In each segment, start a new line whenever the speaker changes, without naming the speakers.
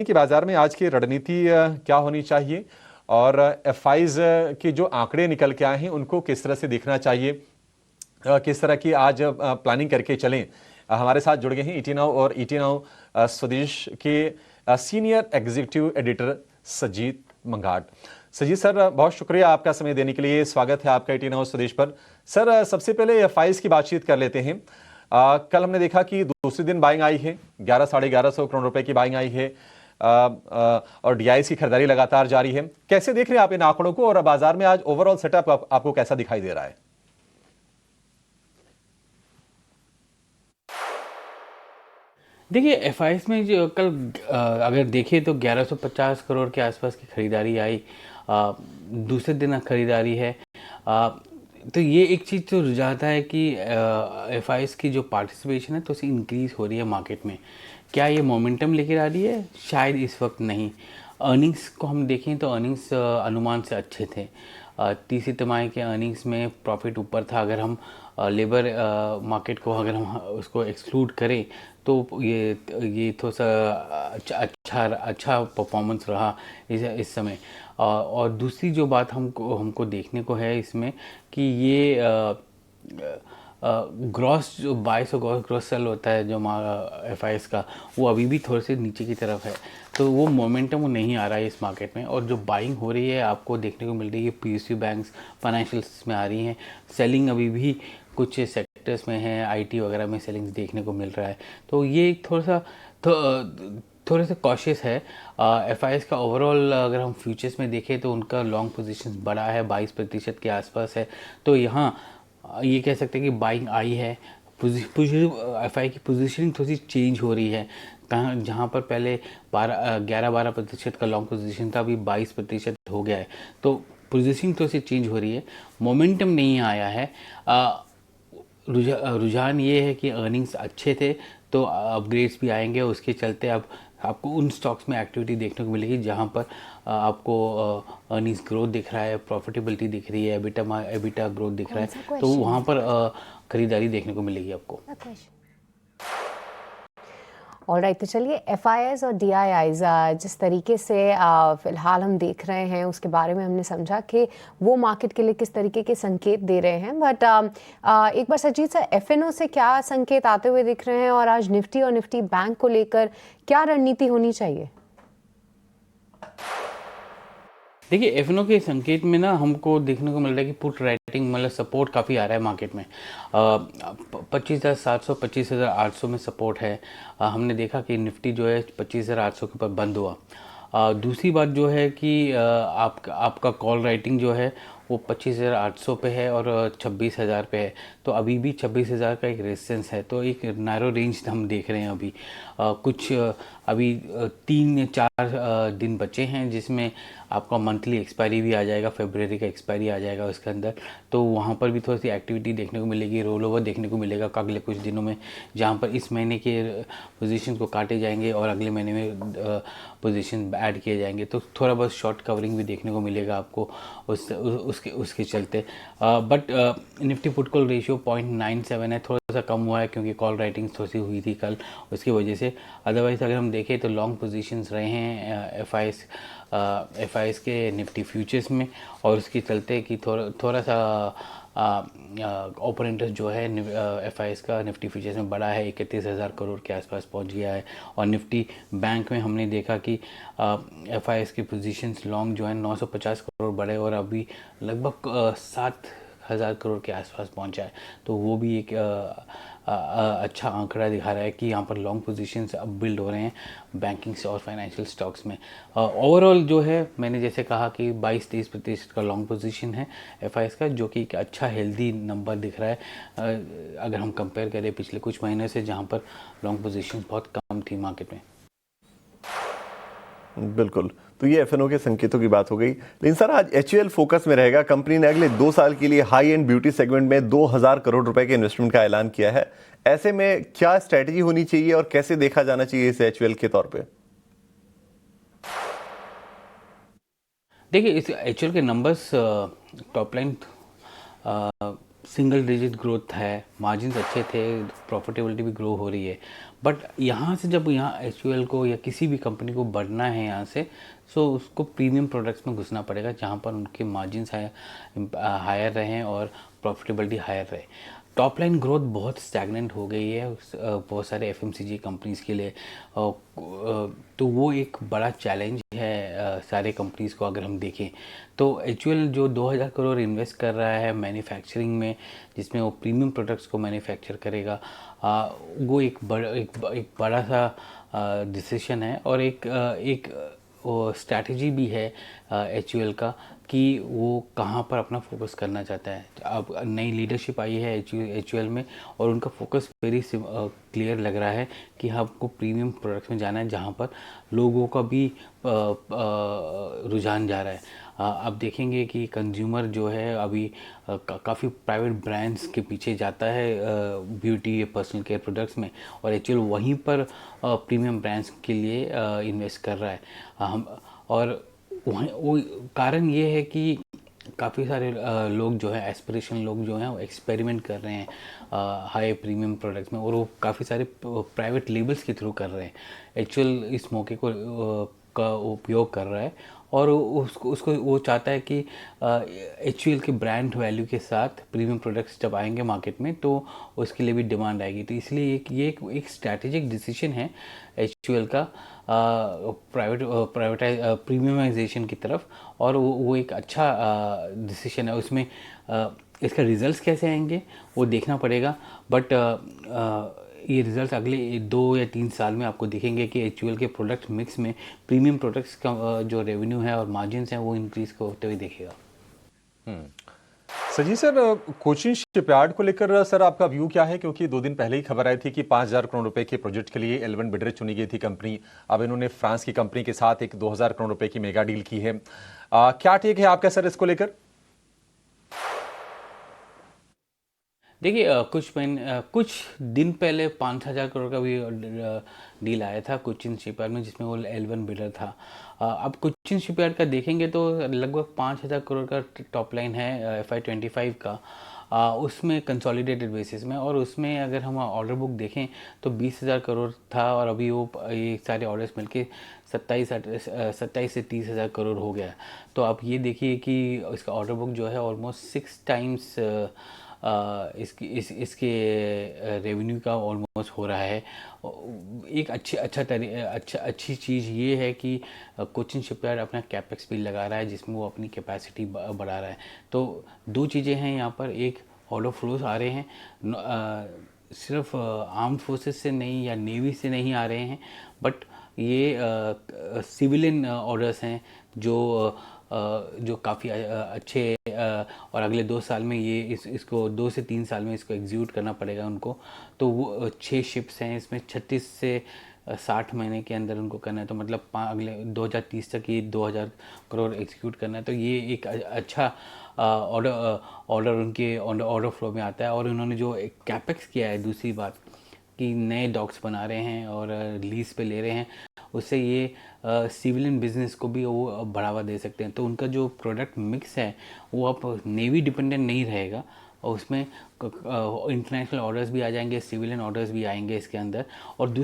कि बाजार में आज की रणनीति क्या होनी चाहिए और एफआईज के जो आंकड़े निकल के आए हैं उनको किस तरह से देखना चाहिए, किस तरह की आज प्लानिंग करके चलें। हमारे साथ जुड़ गए हैं ईटी नाउ और ईटी नाउ स्वदेश के senior executive editor Sajeet Mangat. Sajeet sir, बहुत शुक्रिया आपका समय देने के लिए। स्वागत है आपका ईटी नाउ स्वदेश पर। सर, सबसे पहले एफआईज की बातचीत कर लेते हैं। कल हमने देखा कि दूसरे दिन बाइंग आई है, 1100-1150 करोड़ रुपए की बाइंग आई है और डीआईएस की खरीदारी लगातार जारी है। कैसे देख रहे हैं आप इन आंकड़ों को और बाजार में आज ओवरऑल सेटअप आपको कैसा दिखाई दे रहा है?
देखिए एफआईएस में जो कल अगर देखें तो 1150 करोड़ के आसपास की खरीदारी आई। दूसरे दिन खरीदारी है। तो ये एक चीज़ तो रुझाता है कि एफआईएस की जो पार्टिसिपेशन है तो उसे इंक्रीज़ हो रही है मार्केट में। क्या ये मोमेंटम लेकर आ रही है? शायद इस वक्त नहीं। अर्निंग्स को हम देखें तो अर्निंग्स अनुमान से अच्छे थे। तीसरी तिमाही के अर्निंग्स में प्रॉफिट ऊपर था। अगर हम लेबर मार्केट को अगर हम उसको एक्सक्लूड करें तो ये थोड़ा सा अच्छा परफॉर्मेंस रहा इस समय। और दूसरी जो बात हमको देखने को है इसमें कि ये ग्रॉस जो बाइस और ग्रॉस सेल होता है जो एफआईएस का, वो अभी भी थोड़े से नीचे की तरफ है। तो वो मोमेंटम नहीं आ रहा है इस मार्केट में। और जो बाइंग हो रही है आपको देखने को मिल रही है पीएसयू बैंक्स, फाइनेंशियल्स में आ रही हैं। सेलिंग अभी भी कुछ सेक्टर्स में है, आईटी वगैरह में सेलिंग्स देखने को मिल रहा है। तो ये थोड़े से कॉशियस है। एफआईएस का ओवरऑल अगर हम फ्यूचर्स में देखें तो उनका लॉन्ग पोजीशन बड़ा है, 22% के आसपास है। तो यहाँ ये कह सकते हैं कि बाइंग आई है। एफआई की पोजीशनिंग थोड़ी सी चेंज हो रही है। कहाँ जहाँ पर पहले 11-12% का लॉन्ग पोजीशन था, अभी 22% हो गया है। तो पोजीशनिंग थोड़ी सी चेंज हो रही है। मोमेंटम नहीं आया है। रुझान ये है कि अर्निंग्स अच्छे थे तो अपग्रेड्स भी आएंगे। उसके चलते अब आपको उन स्टॉक्स में एक्टिविटी देखने को मिलेगी जहां पर आपको अर्निंग्स ग्रोथ दिख रहा है, प्रॉफिटेबिलिटी दिख रही है, एबिटा ग्रोथ दिख रहा है। तो वहां पर खरीदारी देखने को मिलेगी आपको।
ऑलराइट, तो चलिए एफआईआईज और डीआईआईज जिस तरीके से फिलहाल हम देख रहे हैं उसके बारे में हमने समझा कि वो मार्केट के लिए किस तरीके के संकेत दे रहे हैं। बट एक बार सजीत सर, एफएनओ से क्या संकेत आते हुए दिख रहे हैं और आज निफ्टी और निफ्टी बैंक को लेकर क्या रणनीति होनी चाहिए?
देखिए एफएनओ के संकेत में ना हमको देखने को मिल रहा है कि पुट राइटिंग मतलब सपोर्ट काफ़ी आ रहा है मार्केट में। 25,700 25,800 में सपोर्ट है। हमने देखा कि निफ्टी जो है 25,800 के ऊपर बंद हुआ। दूसरी बात जो है कि आपका कॉल राइटिंग जो है वो 25,800 पे है और 26,000 पे है। तो अभी भी 26,000 का एक रेजिस्टेंस है। तो एक नैरो रेंज हम देख रहे हैं अभी। अभी 3-4 दिन बचे हैं जिसमें आपका मंथली एक्सपायरी भी आ जाएगा, फरवरी का एक्सपायरी आ जाएगा उसके अंदर। तो वहाँ पर भी थोड़ी सी एक्टिविटी देखने को मिलेगी, रोल ओवर देखने को मिलेगा अगले कुछ दिनों में, जहाँ पर इस महीने के पोजीशन को काटे जाएंगे और अगले महीने में पोजीशन ऐड किए जाएंगे। तो थोड़ा बहुत शॉर्ट कवरिंग भी देखने को मिलेगा आपको उसके चलते। But Nifty put call ratio 0.97 है, थोड़ा सा कम हुआ है क्योंकि कॉल राइटिंग थोड़ी सी हुई थी कल, उसकी वजह से। अदरवाइज अगर हम देखें तो लॉन्ग पोजीशंस रहे हैं एफआईएस के निफ्टी फ्यूचर्स में, और उसके चलते कि थोड़ा सा ओपन इंटरेस्ट जो है एफआईएस का निफ्टी फ्यूचर्स में बड़ा है, 31,000 करोड़ के आसपास पहुंच गया है। और निफ्टी बैंक में हमने देखा कि एफआईएस की पोजीशंस लॉन्ग जो है 950 करोड़ बढ़े और अभी लगभग 7,000 करोड़ के आसपास पहुंचा है। तो वो भी एक अच्छा आंकड़ा दिखा रहा है कि यहाँ पर लॉन्ग पोजीशंस अब बिल्ड हो रहे हैं बैंकिंग से और फाइनेंशियल स्टॉक्स में। ओवरऑल जो है मैंने जैसे कहा कि 22-23% का लॉन्ग पोजीशन है एफआईएस का, जो कि एक अच्छा हेल्दी नंबर दिख रहा है अगर हम कंपेयर करें पिछले कुछ महीने से, जहाँ पर लॉन्ग पोजीशन बहुत कम थी मार्केट में।
बिल्कुल, तो ये एफएनओ के संकेतों की बात हो गई। लेकिन सर आज एचयूएल फोकस में रहेगा। कंपनी ने अगले 2 साल के लिए हाई एंड ब्यूटी सेगमेंट में 2,000 करोड़ रुपए के इन्वेस्टमेंट का ऐलान किया है। ऐसे में क्या स्ट्रेटजी होनी चाहिए और कैसे देखा जाना चाहिए इसे एचयूएल के तौर पे?
देखिए इस एचयूएल के numbers top line single digit growth है, मार्जिन्स अच्छे थे, प्रॉफिटेबिलिटी भी ग्रो हो रही है। बट यहाँ से जब यहाँ एचयूएल को या किसी भी कंपनी को बढ़ना है यहाँ से, सो उसको प्रीमियम प्रोडक्ट्स में घुसना पड़ेगा जहाँ पर उनके मार्जिन्स हायर रहें और प्रॉफिटेबिलिटी हायर रहे। टॉप लाइन ग्रोथ बहुत स्टैगनेंट हो गई है बहुत सारे एफएमसीजी कंपनीज़ के लिए, तो वो एक बड़ा चैलेंज है सारे कंपनीज़ को। अगर हम देखें तो एचयूएल जो 2000 करोड़ इन्वेस्ट कर रहा है मैन्युफैक्चरिंग में, जिसमें वो प्रीमियम प्रोडक्ट्स को मैन्युफैक्चर करेगा, वो एक बड़ा सा डिसीजन है और एक स्ट्रैटेजी भी है एचयूएल का कि वो कहाँ पर अपना फोकस करना चाहता है। अब नई लीडरशिप आई है एचयूएल में और उनका फोकस वेरी क्लियर लग रहा है कि आपको प्रीमियम प्रोडक्ट्स में जाना है जहाँ पर लोगों का भी रुझान जा रहा है। आप देखेंगे कि कंज्यूमर जो है अभी काफ़ी प्राइवेट ब्रांड्स के पीछे जाता है ब्यूटी या पर्सनल केयर प्रोडक्ट्स में, और एक्चुअल वहीं पर प्रीमियम ब्रांड्स के लिए इन्वेस्ट कर रहा है। हम और वो कारण ये है कि काफ़ी सारे लोग जो है एस्पिरेशन लोग जो हैं वो एक्सपेरिमेंट कर रहे हैं हाई प्रीमियम प्रोडक्ट्स में, और वो काफ़ी सारे प्राइवेट लेबल्स के थ्रू कर रहे हैं। एक्चुअल इस मौके को का उपयोग कर रहा है और उसको वो चाहता है कि एचयूएल के ब्रांड वैल्यू के साथ प्रीमियम प्रोडक्ट्स जब आएंगे मार्केट में तो उसके लिए भी डिमांड आएगी। तो इसलिए ये एक स्ट्रैटेजिक डिसीजन है एचयूएल का प्रीमियमाइजेशन की तरफ, और वो एक अच्छा डिसीजन है। उसमें इसका रिजल्ट्स कैसे आएंगे वो देखना पड़ेगा, बट ये रिजल्ट अगले 2 या 3 साल में आपको दिखेंगे कि एचयूएल के प्रोडक्ट मिक्स में प्रीमियम प्रोडक्ट्स का जो रेवेन्यू है और मार्जिन्स हैं वो इंक्रीज होते हुए दिखेगा।
सजी सर, कोचिन शिपयार्ड को लेकर सर आपका व्यू क्या है? क्योंकि 2 दिन पहले ही खबर आई थी कि 5000 करोड़ रुपए के प्रोजेक्ट के लिए L1 बिडर चुनी गई थी कंपनी। अब इन्होंने फ्रांस की कंपनी के साथ एक 2000 करोड़ रुपए की मेगा डील की है। क्या टेक है आपका सर इसको लेकर?
देखिए कुछ दिन पहले 5000 करोड़ का भी डील आया था कोचिन शिपयार्ड में, जिसमें वो L1 बिडर था। अब कोचिन शिपयार्ड का देखेंगे तो लगभग 5000 करोड़ का टॉप लाइन है FY25 का, उसमें कंसोलिडेटेड बेसिस में, और उसमें अगर हम ऑर्डर बुक देखें तो 20,000 करोड़ था और अभी वो ये सारे ऑर्डर्स मिलके 27 से 30,000 करोड़ हो गया। तो आप ये देखिए कि इसका ऑर्डर बुक जो है ऑलमोस्ट 6 टाइम्स इसके रेवेन्यू का ऑलमोस्ट हो रहा है। एक अच्छी चीज़ ये है कि कोचिन शिपयार्ड अपना कैपेक्स भी लगा रहा है जिसमें वो अपनी कैपेसिटी बढ़ा रहा है। तो 2 चीज़ें हैं यहाँ पर, एक ऑर्डर फ्लोज आ रहे हैं, सिर्फ आर्म्ड फोर्सेस से नहीं या नेवी से नहीं आ रहे हैं, बट ये सिविलियन ऑर्डर्स हैं जो काफ़ी अच्छे, और अगले 2 साल में ये इसको 2 से 3 साल में इसको एग्जीक्यूट करना पड़ेगा उनको। तो वो 6 शिप्स हैं, इसमें 36 से 60 महीने के अंदर उनको करना है, तो मतलब अगले 2030 तक ये 2000 करोड़ एग्जीक्यूट करना है। तो ये एक अच्छा ऑर्डर उनके ऑर्डर फ्लो में आता है। और उन्होंने जो एक कैपेक्स किया है, दूसरी बात कि नए डॉक्स बना रहे हैं और लीज पे ले रहे हैं, उससे ये सिविलियन बिजनेस को भी वो बढ़ावा दे सकते हैं। तो उनका जो प्रोडक्ट मिक्स है वो अब नेवी डिपेंडेंट नहीं रहेगा, और उसमें इंटरनेशनल ऑर्डर्स भी आ जाएंगे, सिविलियन ऑर्डर्स भी आएंगे इसके अंदर। और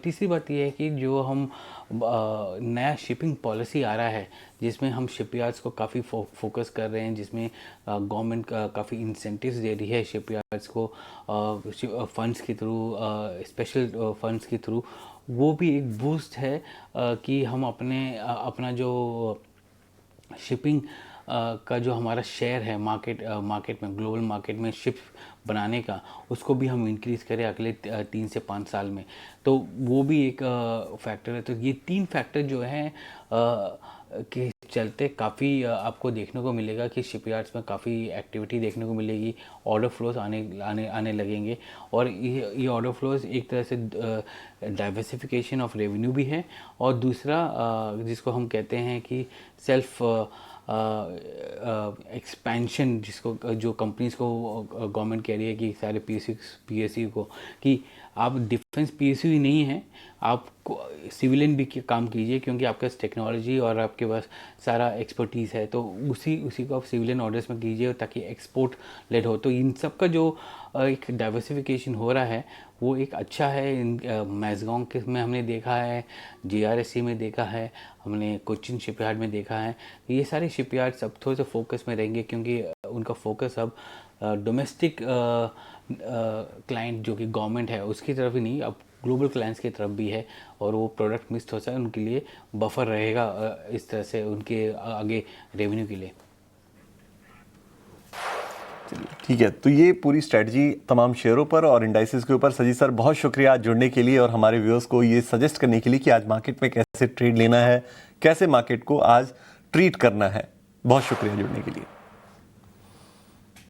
तीसरी बात ये है कि जो हम नया शिपिंग पॉलिसी आ रहा है जिसमें हम शिपयार्ड्स को काफ़ी फोकस कर रहे हैं, जिसमें गवर्नमेंट काफ़ी इंसेंटिव्स दे रही है शिपयार्ड्स को फंड्स के थ्रू, स्पेशल फंड्स के थ्रू, वो भी एक बूस्ट है कि हम अपना जो शिपिंग का जो हमारा शेयर है मार्केट में, ग्लोबल मार्केट में शिप बनाने का, उसको भी हम इंक्रीज़ करें अगले 3 से 5 साल में। तो वो भी एक फैक्टर है। तो ये 3 फैक्टर जो हैं के चलते काफ़ी आपको देखने को मिलेगा कि शिपयार्ड्स में काफ़ी एक्टिविटी देखने को मिलेगी, ऑर्डर फ्लोज आने लगेंगे। और ये ऑर्डर फ्लोज एक तरह से डाइवर्सिफिकेशन ऑफ रेवेन्यू भी है, और दूसरा जिसको हम कहते हैं कि सेल्फ एक्सपेंशन, जो कंपनीज़ को गवर्नमेंट कह रही है कि सारे PSU को कि आप डिफेंस पीएसयू ही नहीं है, आप सिविलियन भी काम कीजिए, क्योंकि आपके पास टेक्नोलॉजी और आपके पास सारा एक्सपर्टीज़ है, तो उसी को आप सिविलियन ऑर्डर्स में कीजिए ताकि एक्सपोर्ट लेड हो। तो इन सब का जो एक डाइवर्सिफिकेशन हो रहा है वो एक अच्छा है। इन मैज़गांव के में हमने देखा है, जीआरएससी में देखा है, हमने कोचिन शिपयार्ड में देखा है। ये सारे शिपयार्ड्स अब थोड़े से फोकस में रहेंगे, क्योंकि उनका फोकस अब डोमेस्टिक क्लाइंट जो कि गवर्नमेंट है उसकी तरफ ही नहीं, अब ग्लोबल क्लाइंट्स की तरफ भी है, और वो प्रोडक्ट मिस हो जाए उनके लिए बफर रहेगा इस तरह से उनके आगे रेवेन्यू के लिए।
ठीक है, तो ये पूरी स्ट्रेटजी तमाम शेयरों पर और इंडाइसेस के ऊपर। सजीद सर, बहुत शुक्रिया आज जुड़ने के लिए और हमारे व्यूअर्स को ये सजेस्ट करने के लिए कि आज मार्केट में कैसे ट्रेड लेना है, कैसे मार्केट को आज ट्रीट करना है। बहुत शुक्रिया जुड़ने के लिए।